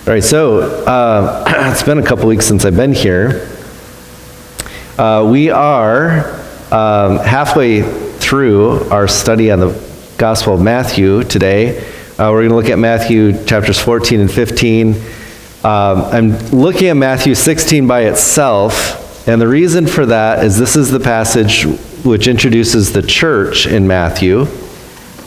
All right, so it's been a couple weeks since I've been here. We are halfway through our study on the Gospel of Matthew today. We're going to look at Matthew chapters 14 and 15. I'm looking at Matthew 16 by itself, and the reason for that is this is the passage which introduces the church in Matthew.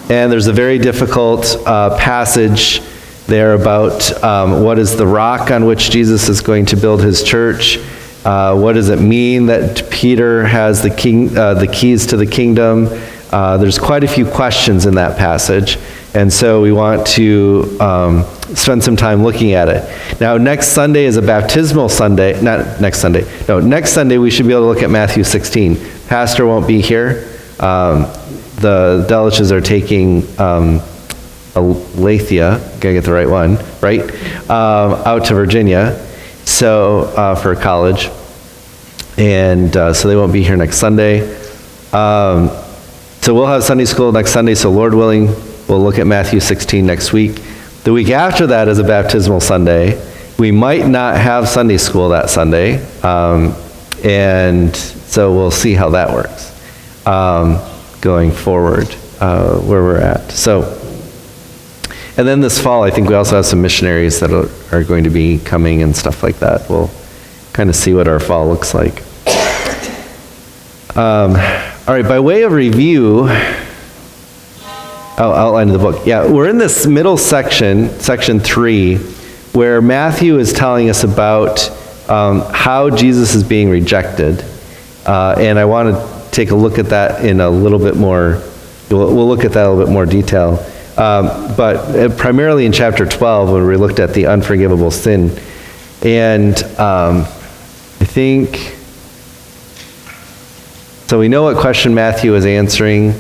And there's a very difficult passage there about what is the rock on which Jesus is going to build his church. What does it mean that Peter has the keys to the kingdom? There's quite a few questions in that passage, and so we want to spend some time looking at it. Now, next Sunday is a baptismal Sunday. Not next Sunday. No, next Sunday we should be able to look at Matthew 16. Pastor won't be here. The Deliches are taking Aletheia, gotta get the right one, right? Out to Virginia, so for college, and so they won't be here next Sunday. So we'll have Sunday school next Sunday. So Lord willing, we'll look at Matthew 16 next week. The week after that is a baptismal Sunday. We might not have Sunday school that Sunday, and so we'll see how that works going forward where we're at. So. And then this fall, I think we also have some missionaries that are going to be coming and stuff like that. We'll kind of see what our fall looks like. All right, by way of review, outline of the book. Yeah, we're in this middle section, section 3, where Matthew is telling us about how Jesus is being rejected. And I want to take a look at that in a little bit more, we'll look at that in a little bit more detail. But primarily in chapter 12, when we looked at the unforgivable sin. And I think, so we know what question Matthew is answering.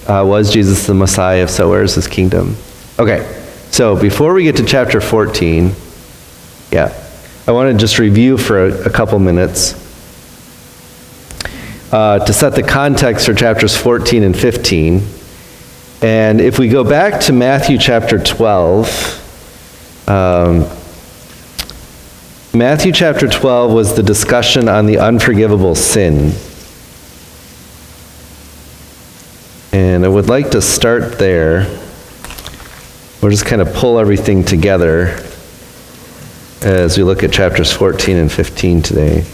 Was Jesus the Messiah? If so, where is his kingdom? Okay, so before we get to chapter 14, I want to just review for a couple minutes to set the context for chapters 14 and 15. And if we go back to Matthew chapter 12, Matthew chapter 12 was the discussion on the unforgivable sin. And I would like to start there. We'll just kind of pull everything together as we look at chapters 14 and 15 today.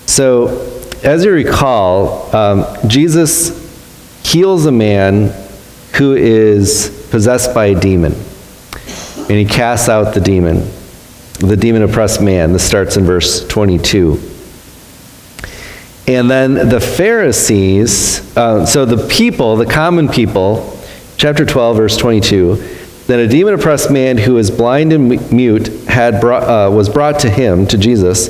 So, as you recall, Jesus heals a man who is possessed by a demon. And he casts out the demon-oppressed man. This starts in verse 22. And then the Pharisees, so the people, the common people, chapter 12, verse 22, then a demon-oppressed man who is blind and mute was brought to him, to Jesus,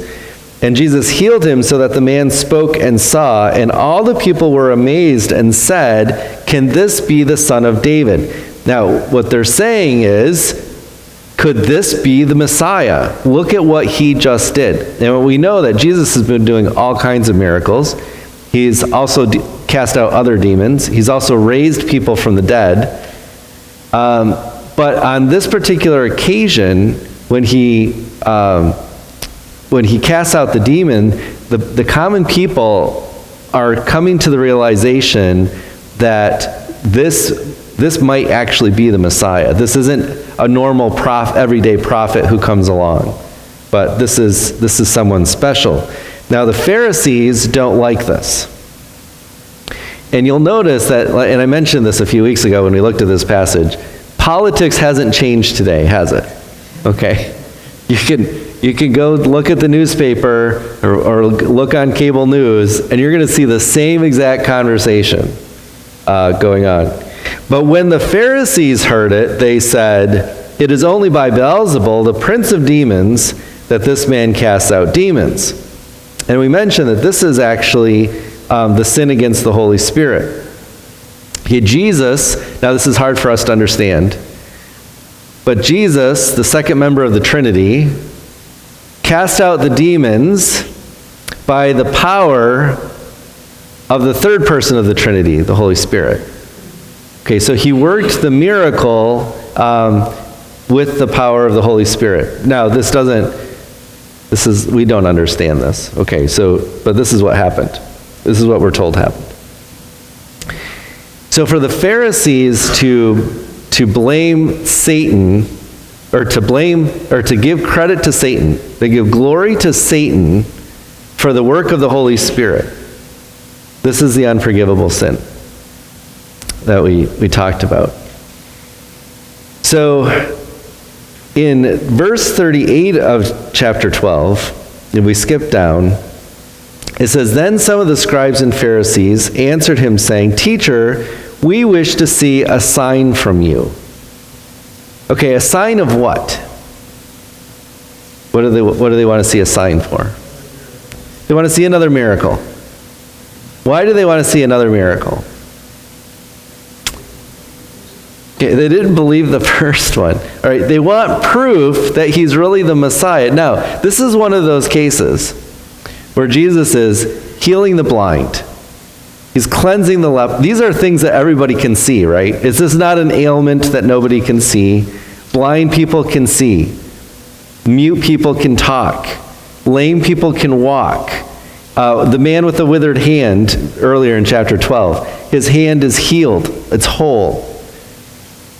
and Jesus healed him so that the man spoke and saw, and all the people were amazed and said, "Can this be the Son of David?" Now, what they're saying is, could this be the Messiah? Look at what he just did. And we know that Jesus has been doing all kinds of miracles. He's also cast out other demons. He's also raised people from the dead. But on this particular occasion, when he casts out the demon, the common people are coming to the realization that this might actually be the Messiah. This isn't a normal everyday prophet who comes along, but this is someone special. Now the Pharisees don't like this. And you'll notice that, and I mentioned this a few weeks ago when we looked at this passage, politics hasn't changed today, has it? Okay? You can go look at the newspaper or look on cable news, and you're going to see the same exact conversation going on. But when the Pharisees heard it, they said, "It is only by Beelzebul, the prince of demons, that this man casts out demons." And we mentioned that this is actually the sin against the Holy Spirit. Jesus, now this is hard for us to understand, but Jesus, the second member of the Trinity, cast out the demons by the power of the third person of the Trinity, the Holy Spirit. Okay, so he worked the miracle with the power of the Holy Spirit. Now, we don't understand this. Okay, but this is what happened. This is what we're told happened. So for the Pharisees to blame Satan, or to give credit to Satan, they give glory to Satan for the work of the Holy Spirit. This is the unforgivable sin that we talked about. So in verse 38 of chapter 12, if we skip down, it says, "Then some of the scribes and Pharisees answered him, saying, 'Teacher, we wish to see a sign from you.'" Okay, a sign of what? What do they want to see a sign for? They want to see another miracle. Why do they want to see another miracle? Okay, they didn't believe the first one. All right, they want proof that he's really the Messiah. Now, this is one of those cases where Jesus is healing the blind. He's cleansing the leper. These are things that everybody can see, right? This is not an ailment that nobody can see. Blind people can see. Mute people can talk. Lame people can walk. The man with the withered hand, earlier in chapter 12, his hand is healed. It's whole.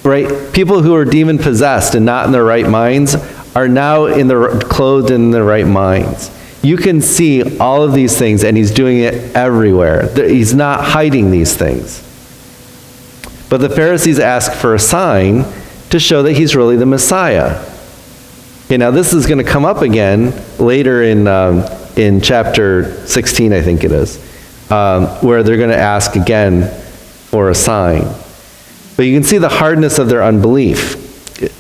Right? People who are demon-possessed and not in their right minds are now clothed in their right minds. You can see all of these things, and he's doing it everywhere. He's not hiding these things. But the Pharisees ask for a sign to show that he's really the Messiah. Okay, now this is going to come up again later in chapter 16, I think it is, where they're going to ask again for a sign. But you can see the hardness of their unbelief.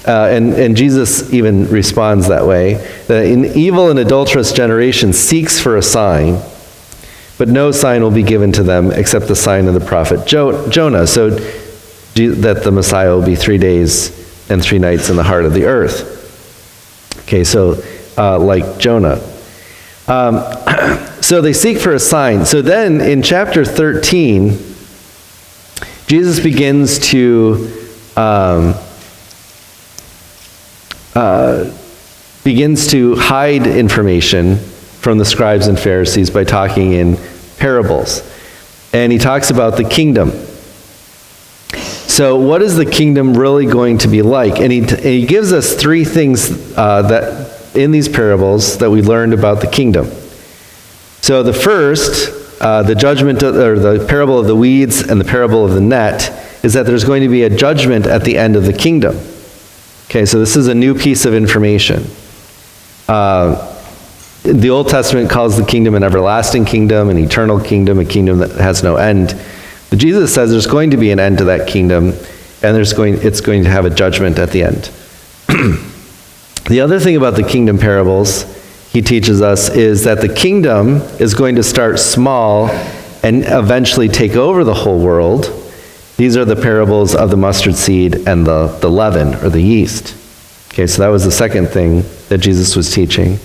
And Jesus even responds that way, that an evil and adulterous generation seeks for a sign, but no sign will be given to them except the sign of the prophet Jonah, so that the Messiah will be 3 days and 3 nights in the heart of the earth. Okay, so like Jonah. So they seek for a sign. So then in chapter 13, Jesus begins to hide information from the scribes and Pharisees by talking in parables. And he talks about the kingdom. So what is the kingdom really going to be like? And he gives us 3 things that in these parables that we learned about the kingdom. So the first, the judgment, or the parable of the weeds and the parable of the net, is that there's going to be a judgment at the end of the kingdom. Okay, so this is a new piece of information. The Old Testament calls the kingdom an everlasting kingdom, an eternal kingdom, a kingdom that has no end. But Jesus says there's going to be an end to that kingdom, and it's going to have a judgment at the end. The other thing about the kingdom parables he teaches us is that the kingdom is going to start small and eventually take over the whole world. These are the parables of the mustard seed and the leaven, or the yeast. Okay, so that was the second thing that Jesus was teaching.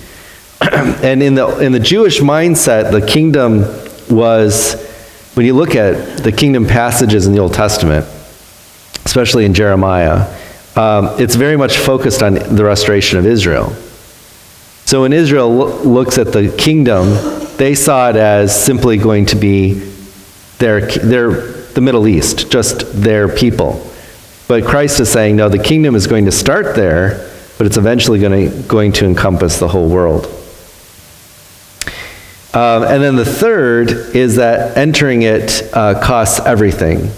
And in the Jewish mindset, the kingdom was, when you look at the kingdom passages in the Old Testament, especially in Jeremiah, it's very much focused on the restoration of Israel. So when Israel looks at the kingdom, they saw it as simply going to be the Middle East, just their people. But Christ is saying, no, the kingdom is going to start there, but it's eventually going to encompass the whole world. And then the third is that entering it costs everything.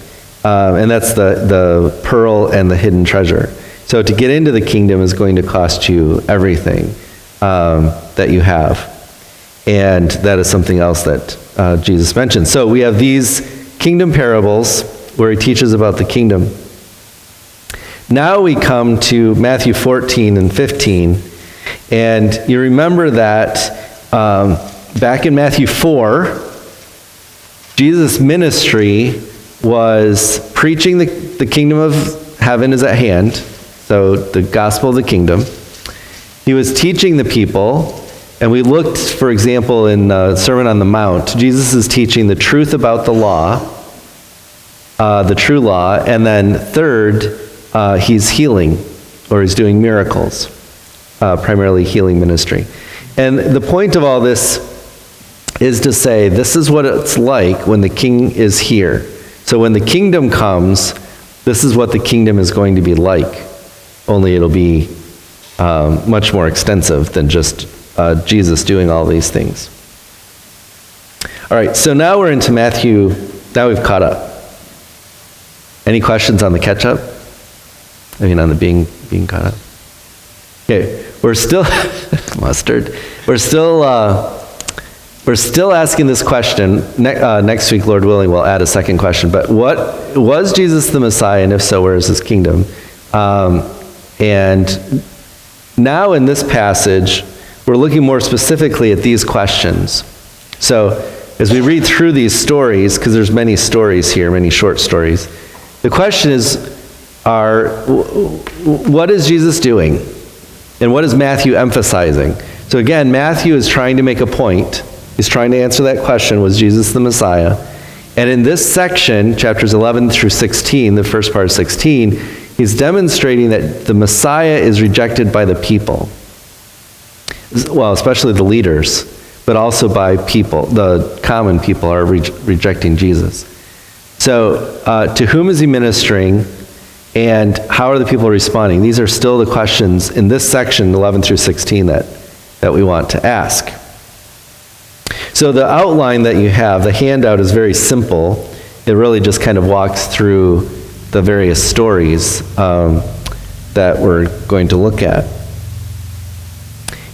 And that's the pearl and the hidden treasure. So to get into the kingdom is going to cost you everything that you have. And that is something else that Jesus mentioned. So we have these kingdom parables where he teaches about the kingdom. Now we come to Matthew 14 and 15. And you remember that back in Matthew 4, Jesus' ministry was preaching the kingdom of heaven is at hand, so the gospel of the kingdom. He was teaching the people, and we looked, for example, in the Sermon on the Mount, Jesus is teaching the truth about the law. the true law. And then third, he's healing, or he's doing miracles, primarily healing ministry. And the point of all this is to say, this is what it's like when the king is here. So when the kingdom comes, this is what the kingdom is going to be like, only it'll be much more extensive than just Jesus doing all these things. All right, so now we're into Matthew. Now we've caught up. Any questions on the catch-up? I mean, on the being caught up? Okay, we're still, mustard, we're still asking this question. Next week, Lord willing, we'll add a second question. But what was Jesus the Messiah, and if so, where is his kingdom? And now in this passage, we're looking more specifically at these questions. So as we read through these stories, because there's many stories here, many short stories, the question are, what is Jesus doing? And what is Matthew emphasizing? So again, Matthew is trying to make a point. He's trying to answer that question, was Jesus the Messiah? And in this section, chapters 11 through 16, the first part of 16, he's demonstrating that the Messiah is rejected by the people. Well, especially the leaders, but also by people. The common people are rejecting Jesus. So, to whom is he ministering, and how are the people responding? These are still the questions in this section, 11 through 16, that we want to ask. So the outline that you have, the handout, is very simple. It really just kind of walks through the various stories that we're going to look at.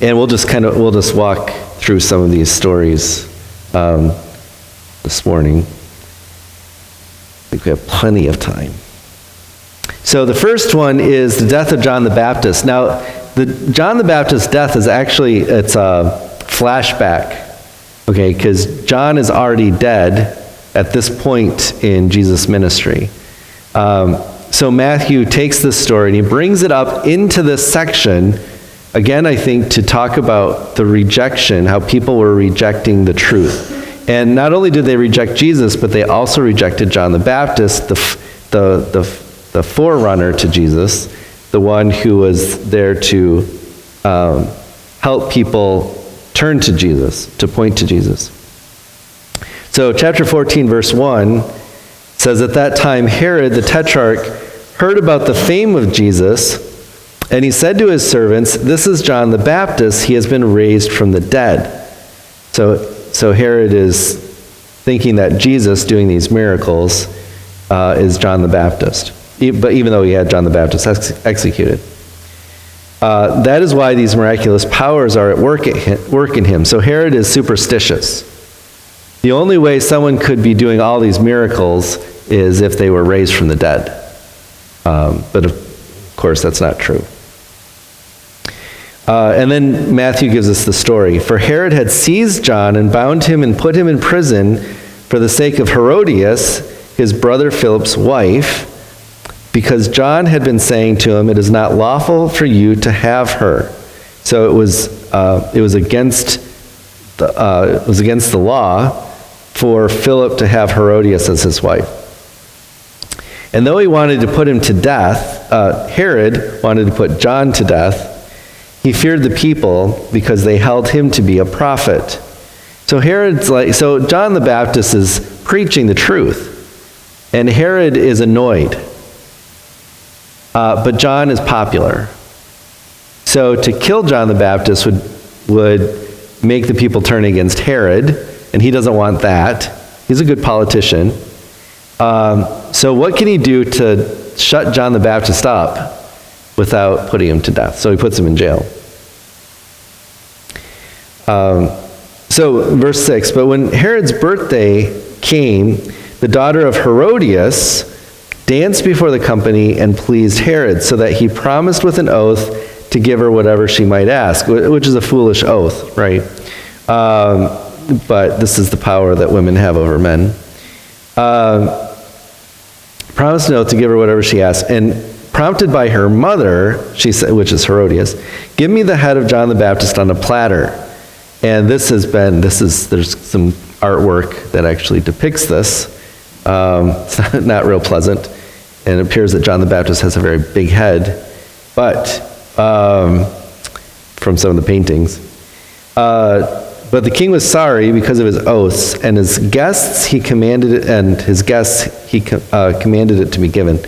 And we'll just walk through some of these stories this morning. I think we have plenty of time. So the first one is the death of John the Baptist. Now, John the Baptist's death is actually, it's a flashback, okay, because John is already dead at this point in Jesus' ministry. So Matthew takes this story and he brings it up into this section, again, I think, to talk about the rejection, how people were rejecting the truth. And not only did they reject Jesus, but they also rejected John the Baptist, the forerunner to Jesus, the one who was there to help people turn to Jesus, to point to Jesus. So chapter 14, verse 1 says, at that time Herod the Tetrarch heard about the fame of Jesus, and he said to his servants, this is John the Baptist, he has been raised from the dead. So Herod is thinking that Jesus doing these miracles is John the Baptist, but even though he had John the Baptist executed. That is why these miraculous powers are at work in him. So Herod is superstitious. The only way someone could be doing all these miracles is if they were raised from the dead. But of course, that's not true. And then Matthew gives us the story. For Herod had seized John and bound him and put him in prison for the sake of Herodias, his brother Philip's wife, because John had been saying to him, it is not lawful for you to have her. So it was against the law for Philip to have Herodias as his wife. And though he wanted to put him to death, Herod wanted to put John to death, he feared the people because they held him to be a prophet. So so John the Baptist is preaching the truth, and Herod is annoyed. But John is popular. So to kill John the Baptist would make the people turn against Herod, and he doesn't want that. He's a good politician. So what can he do to shut John the Baptist up without putting him to death? So he puts him in jail. So verse 6, but when Herod's birthday came, the daughter of Herodias danced before the company and pleased Herod, so that he promised with an oath to give her whatever she might ask, which is a foolish oath, right? But this is the power that women have over men. Promised an oath to give her whatever she asked, and prompted by her mother, she said, which is Herodias, give me the head of John the Baptist on a platter. And there's some artwork that actually depicts this. It's not real pleasant. And it appears that John the Baptist has a very big head, but from some of the paintings. But the king was sorry because of his oaths, and his guests he commanded it, commanded it to be given.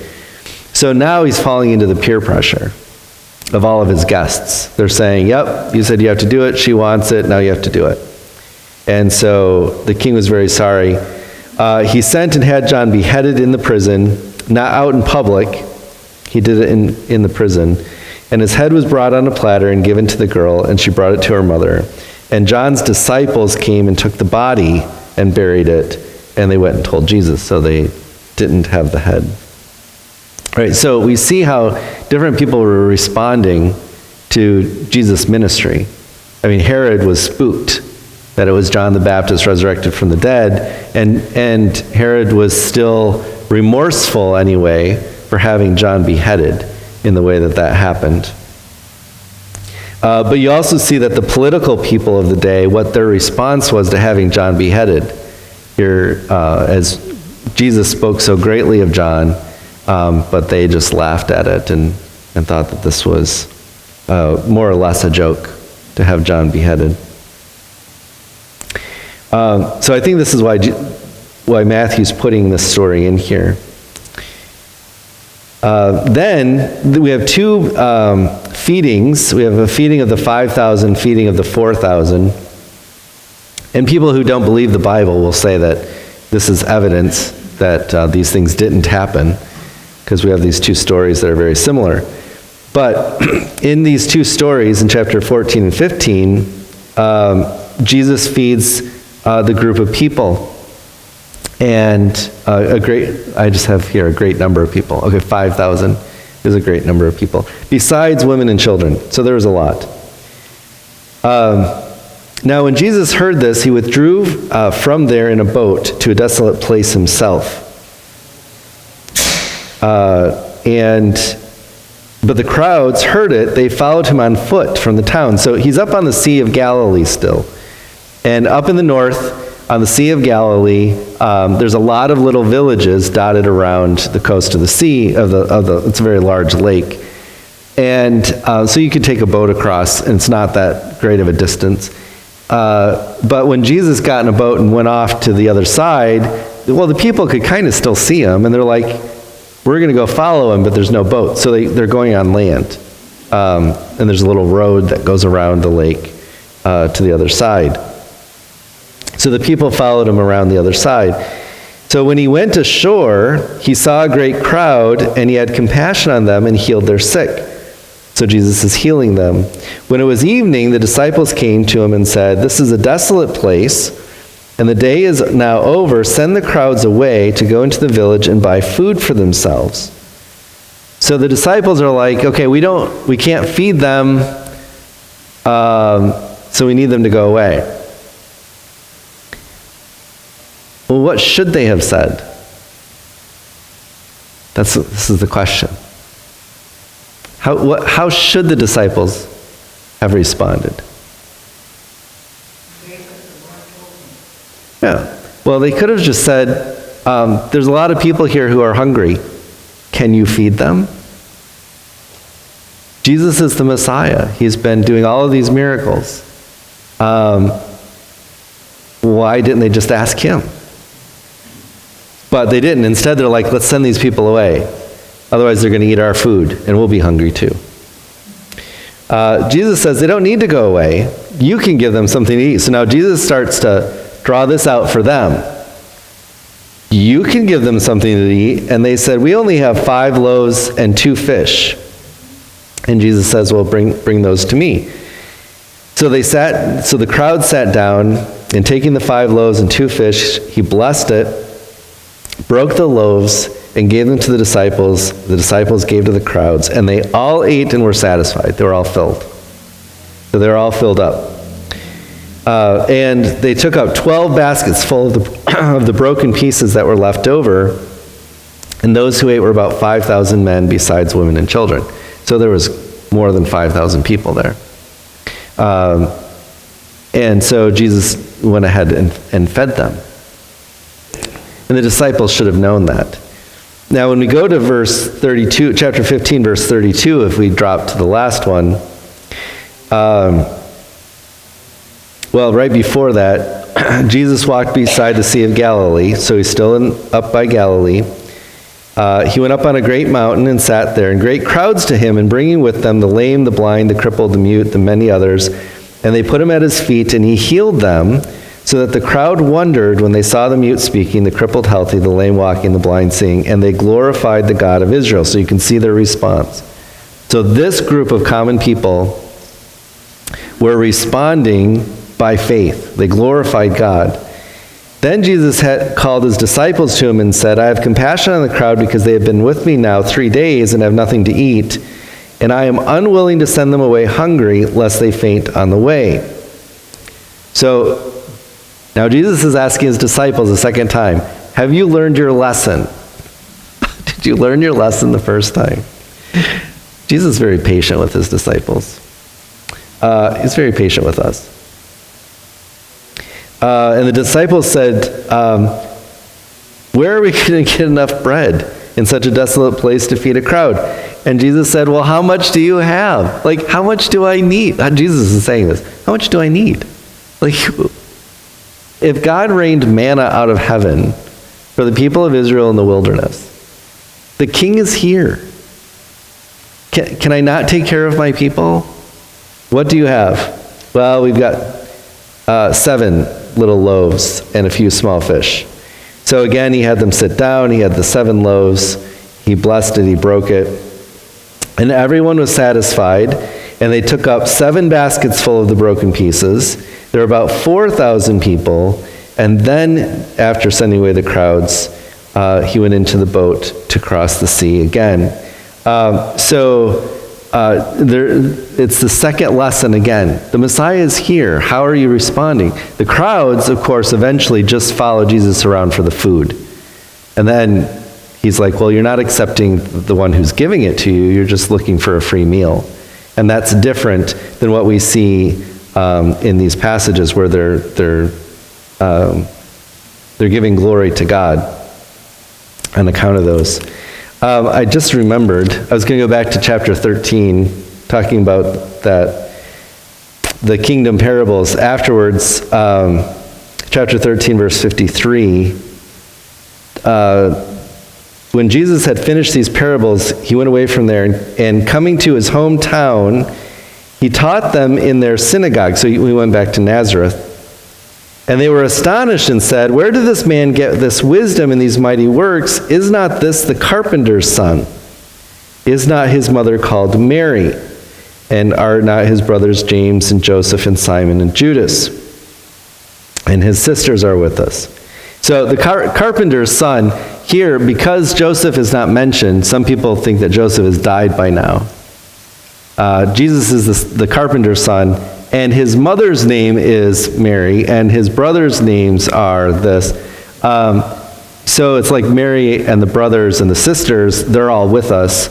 So now he's falling into the peer pressure of all of his guests. They're saying, yep, you said you have to do it, she wants it, now you have to do it. And so the king was very sorry. He sent and had John beheaded in the prison, not out in public. He did it in the prison. And his head was brought on a platter and given to the girl, and she brought it to her mother. And John's disciples came and took the body and buried it, and they went and told Jesus, so they didn't have the head. All right, so we see how different people were responding to Jesus' ministry. I mean, Herod was spooked that it was John the Baptist resurrected from the dead, and Herod was still remorseful anyway for having John beheaded in the way that happened. But you also see that the political people of the day, what their response was to having John beheaded. Here, as Jesus spoke so greatly of John, but they just laughed at it and thought that this was more or less a joke to have John beheaded. So I think this is why Matthew's putting this story in here. Then we have two feedings. We have a feeding of the 5,000, feeding of the 4,000. And people who don't believe the Bible will say that this is evidence that these things didn't happen, because we have these two stories that are very similar. But in these two stories, in chapter 14 and 15, Jesus feeds the group of people. And I just have here a great number of people. Okay, 5,000 is a great number of people, besides women and children. So there was a lot. Now when Jesus heard this, he withdrew from there in a boat to a desolate place himself. But the crowds heard it. They followed him on foot from the town. So he's up on the Sea of Galilee still. And up in the north, on the Sea of Galilee, there's a lot of little villages dotted around the coast of the sea. It's a very large lake. And so you could take a boat across, and it's not that great of a distance. But when Jesus got in a boat and went off to the other side, well, the people could kind of still see him, and they're like, we're going to go follow him, but there's no boat. So they're going on land. And there's a little road that goes around the lake to the other side. So the people followed him around the other side. So when he went ashore, he saw a great crowd, and he had compassion on them and healed their sick. So Jesus is healing them. When it was evening, the disciples came to him and said, "This is a desolate place, and the day is now over. Send the crowds away to go into the village and buy food for themselves." So the disciples are like, okay, we can't feed them, so we need them to go away. Well, what should they have said? This is the question. How should the disciples have responded? Yeah. Well, they could have just said, there's a lot of people here who are hungry. Can you feed them? Jesus is the Messiah. He's been doing all of these miracles. Why didn't they just ask him? But they didn't. Instead, they're like, let's send these people away. Otherwise, they're going to eat our food, and we'll be hungry too. Jesus says they don't need to go away. You can give them something to eat. So now Jesus starts to draw this out for them. You can give them something to eat. And they said, we only have 5 loaves and 2 fish. And Jesus says, well, bring those to me. So the crowd sat down, and taking the 5 loaves and 2 fish, he blessed it, broke the loaves, and gave them to the disciples. The disciples gave to the crowds, and they all ate and were satisfied. They were all filled. So they were all filled up. And they took up 12 baskets full of the broken pieces that were left over, and those who ate were about 5,000 men, besides women and children. So there was more than 5,000 people there. And so Jesus went ahead and fed them. And the disciples should have known that. Now, when we go to verse 32, chapter 15, verse 32, if we drop to the last one, well, right before that, Jesus walked beside the Sea of Galilee, so he's still up by Galilee. He went up on a great mountain and sat there, and great crowds to him, and bringing with them the lame, the blind, the crippled, the mute, the many others, and they put him at his feet, and he healed them, so that the crowd wondered when they saw the mute speaking, the crippled healthy, the lame walking, the blind seeing, and they glorified the God of Israel. So you can see their response. So this group of common people were responding by faith. They glorified God. Then Jesus had called his disciples to him and said, I have compassion on the crowd because they have been with me now 3 days and have nothing to eat, and I am unwilling to send them away hungry, lest they faint on the way. So now Jesus is asking his disciples a second time, have you learned your lesson? Did you learn your lesson the first time? Jesus is very patient with his disciples. He's very patient with us. And the disciples said, where are we going to get enough bread in such a desolate place to feed a crowd? And Jesus said, well, how much do you have? Like, how much do I need? Jesus is saying this. How much do I need? Like, if God rained manna out of heaven for the people of Israel in the wilderness, the king is here. Can I not take care of my people? What do you have? Well, we've got 7 little loaves and a few small fish. So again, he had them sit down. He had the 7 loaves. He blessed it. He broke it. And everyone was satisfied. And they took up 7 baskets full of the broken pieces. There were about 4,000 people. And then, after sending away the crowds, he went into the boat to cross the sea again. It's the second lesson again. The Messiah is here. How are you responding? The crowds, of course, eventually just follow Jesus around for the food. And then he's like, well, you're not accepting the one who's giving it to you. You're just looking for a free meal. And that's different than what we see in these passages where they're giving glory to God on account of those. I just remembered, I was going to go back to chapter 13, talking about the kingdom parables. Afterwards, chapter 13, verse 53, when Jesus had finished these parables, he went away from there, and coming to his hometown, he taught them in their synagogue. So we went back to Nazareth. And they were astonished and said, where did this man get this wisdom and these mighty works? Is not this the carpenter's son? Is not his mother called Mary? And are not his brothers James and Joseph and Simon and Judas? And his sisters are with us. So the carpenter's son here, because Joseph is not mentioned, some people think that Joseph has died by now. Jesus is the carpenter's son, and his mother's name is Mary, and his brothers' names are this. So it's like Mary and the brothers and the sisters, they're all with us,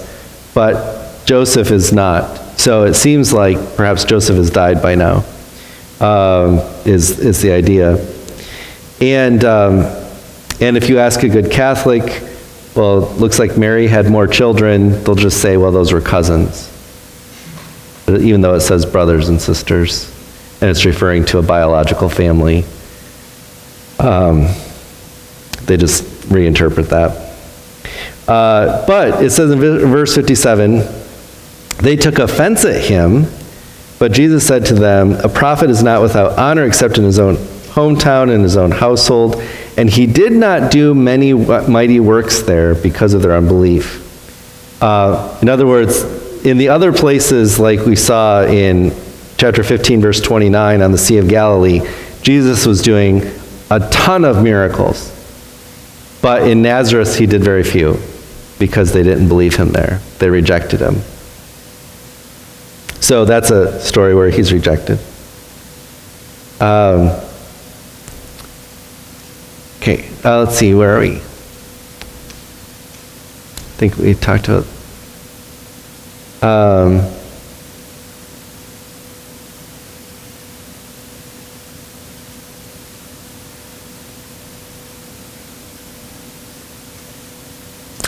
but Joseph is not. So it seems like perhaps Joseph has died by now, is the idea. And if you ask a good Catholic, well, it looks like Mary had more children, they'll just say, well, those were cousins. Even though it says brothers and sisters, and it's referring to a biological family. They just reinterpret that. But it says in verse 57, they took offense at him, but Jesus said to them, a prophet is not without honor except in his own hometown and his own household, and he did not do many mighty works there because of their unbelief. In other words, in the other places, like we saw in chapter 15, verse 29 on the Sea of Galilee, Jesus was doing a ton of miracles. But in Nazareth, he did very few because they didn't believe him there. They rejected him. So that's a story where he's rejected. Okay, let's see, where are we? I think we talked about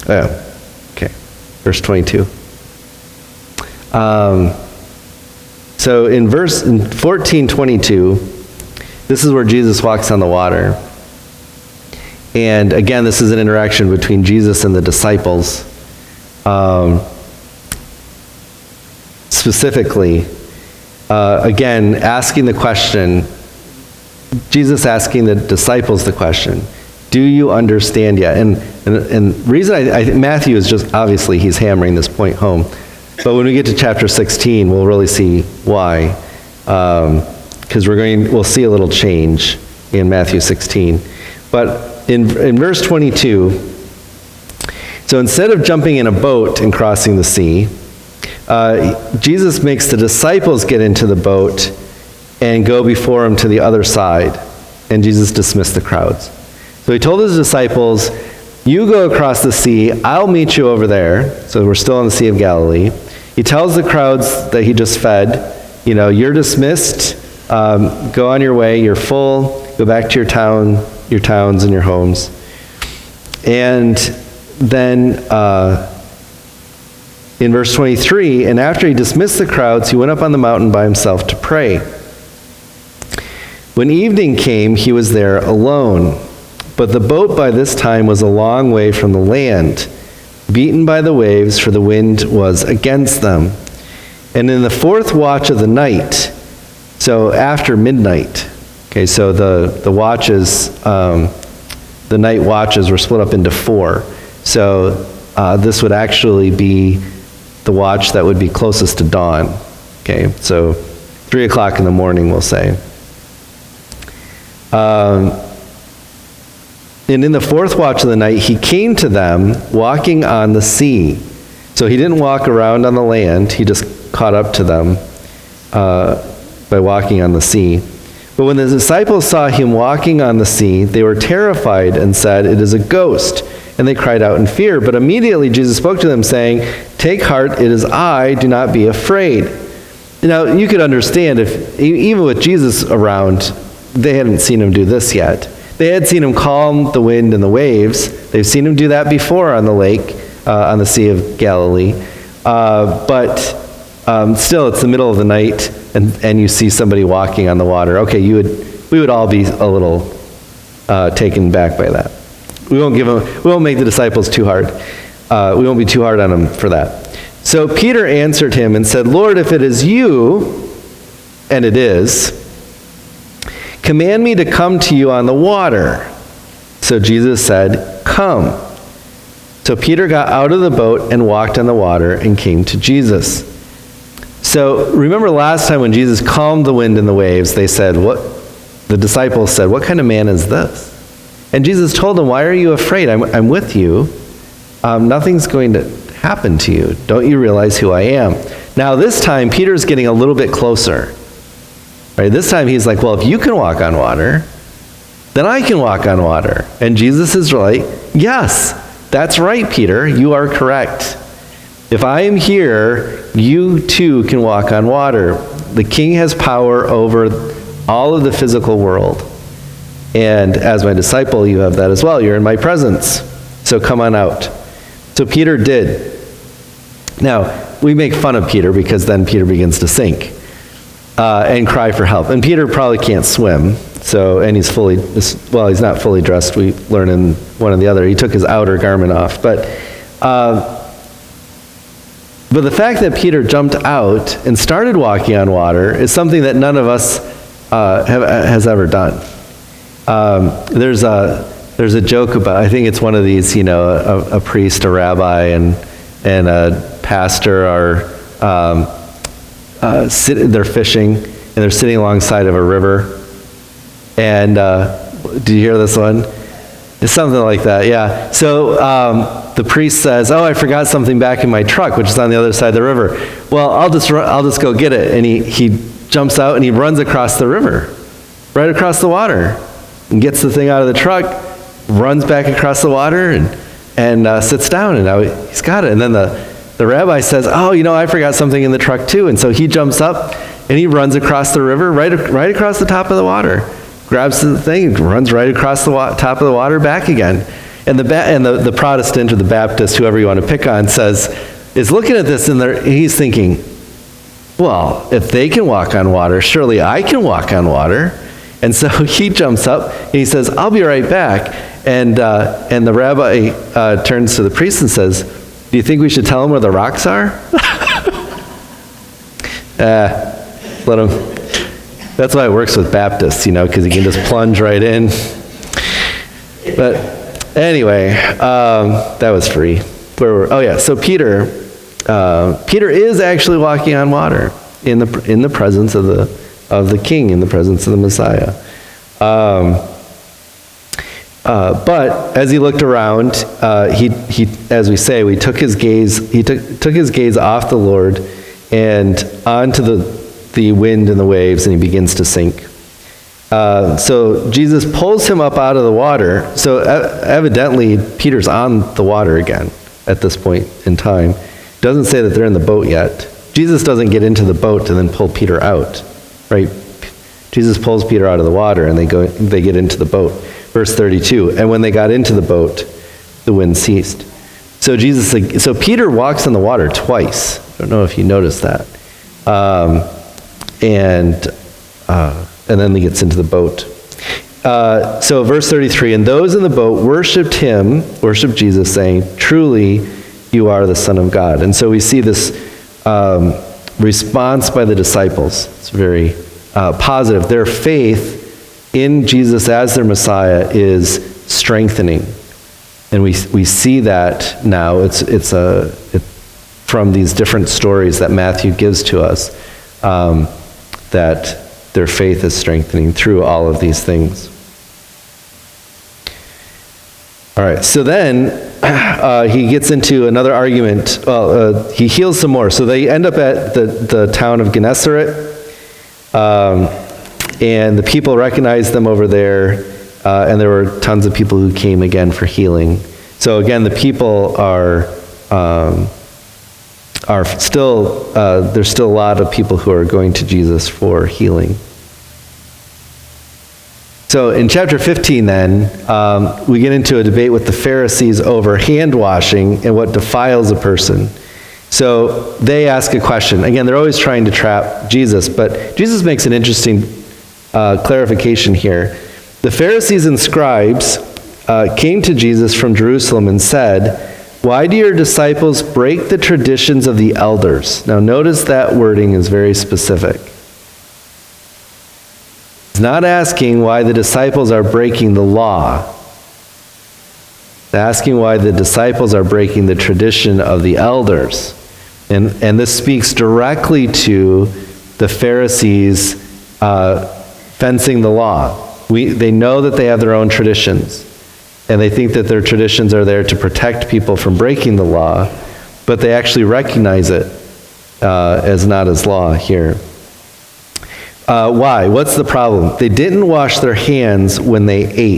Okay, verse 22. So in 14:22, this is where Jesus walks on the water. And again, this is an interaction between Jesus and the disciples. Specifically, again, asking the question, Jesus asking the disciples the question, do you understand yet? And reason I think Matthew is just, obviously he's hammering this point home. But when we get to chapter 16, we'll really see why. Because we'll see a little change in Matthew 16. But in verse 22, so instead of jumping in a boat and crossing the sea, Jesus makes the disciples get into the boat and go before him to the other side. And Jesus dismissed the crowds. So he told his disciples, you go across the sea, I'll meet you over there. So we're still on the Sea of Galilee. He tells the crowds that he just fed, you're dismissed, go on your way, you're full, go back to your towns and your homes. And then in verse 23, and after he dismissed the crowds, he went up on the mountain by himself to pray. When evening came, he was there alone. But the boat by this time was a long way from the land, beaten by the waves, for the wind was against them. And in the fourth watch of the night, so after midnight, okay, so the watches, the night watches were split up into 4. So this would actually be the watch that would be closest to dawn. Okay, so 3 o'clock in the morning, we'll say. And in the fourth watch of the night, he came to them walking on the sea. So he didn't walk around on the land. He just caught up to them by walking on the sea. But when the disciples saw him walking on the sea, they were terrified and said, it is a ghost. And they cried out in fear. But immediately Jesus spoke to them, saying, take heart, it is I, do not be afraid. Now, you could understand if, even with Jesus around, they hadn't seen him do this yet. They had seen him calm the wind and the waves. They've seen him do that before on the lake, on the Sea of Galilee. But still, it's the middle of the night, and you see somebody walking on the water. Okay, we would all be a little taken back by that. We won't make the disciples too hard. We won't be too hard on them for that. So Peter answered him and said, Lord, if it is you, and it is, command me to come to you on the water. So Jesus said, come. So Peter got out of the boat and walked on the water and came to Jesus. So remember last time when Jesus calmed the wind and the waves, the disciples said, what kind of man is this? And Jesus told them, why are you afraid? I'm with you. Nothing's going to happen to you. Don't you realize who I am? Now this time, Peter's getting a little bit closer. Right? This time he's like, well, if you can walk on water, then I can walk on water. And Jesus is like, yes, that's right, Peter. You are correct. If I am here, you too can walk on water. The King has power over all of the physical world. And as my disciple, you have that as well. You're in my presence. So come on out. So Peter did. Now, we make fun of Peter because then Peter begins to sink and cry for help. And Peter probably can't swim. And he's not fully dressed. We learn in one or the other. He took his outer garment off. But the fact that Peter jumped out and started walking on water is something that none of us has ever done. There's a joke about, I think it's one of these, a priest, a rabbi, and a pastor are they're fishing, and they're sitting alongside of a river. And do you hear this one? It's something like that, yeah. So the priest says, "Oh, I forgot something back in my truck, which is on the other side of the river. Well, I'll just go get it." And he jumps out and he runs across the river, right across the water, and gets the thing out of the truck, runs back across the water, and sits down. And now he's got it. And then the rabbi says, "Oh, I forgot something in the truck too." And so he jumps up and he runs across the river, right across the top of the water. Grabs the thing, runs right across the top of the water back again. And the Protestant or the Baptist, whoever you want to pick on, is looking at this and he's thinking, well, if they can walk on water, surely I can walk on water. And so he jumps up and he says, I'll be right back. And the rabbi turns to the priest and says, do you think we should tell him where the rocks are? Let him. That's why it works with Baptists, because he can just plunge right in. But anyway, that was free. So Peter is actually walking on water in the presence of the King, in the presence of the Messiah. But as he looked around, he as we say, he took his gaze off the Lord and onto the wind and the waves, and he begins to sink. So Jesus pulls him up out of the water. So evidently, Peter's on the water again at this point in time. Doesn't say that they're in the boat yet. Jesus doesn't get into the boat and then pull Peter out, right? Jesus pulls Peter out of the water, and they get into the boat. Verse 32, and when they got into the boat, the wind ceased. So Peter walks on the water twice. I don't know if you noticed that. And then he gets into the boat. So verse 33, and those in the boat worshipped Jesus, saying, truly, you are the Son of God. And so we see this response by the disciples. It's very positive. Their faith in Jesus as their Messiah is strengthening. And we see that now. It's from these different stories that Matthew gives to us, that their faith is strengthening through all of these things. All right, so then he gets into another argument. Well, he heals some more. So they end up at the town of Gennesaret, and the people recognize them over there, and there were tons of people who came again for healing. So again, the people are still, there's still a lot of people who are going to Jesus for healing. So in chapter 15 then, we get into a debate with the Pharisees over hand washing and what defiles a person. So they ask a question. Again, they're always trying to trap Jesus, but Jesus makes an interesting clarification here. The Pharisees and scribes came to Jesus from Jerusalem and said, why do your disciples break the traditions of the elders? Now notice that wording is very specific. It's not asking why the disciples are breaking the law. It's asking why the disciples are breaking the tradition of the elders. And this speaks directly to the Pharisees fencing the law. They know that they have their own traditions, and they think that their traditions are there to protect people from breaking the law, but they actually recognize it as not as law here. Why? What's the problem? They didn't wash their hands when they ate.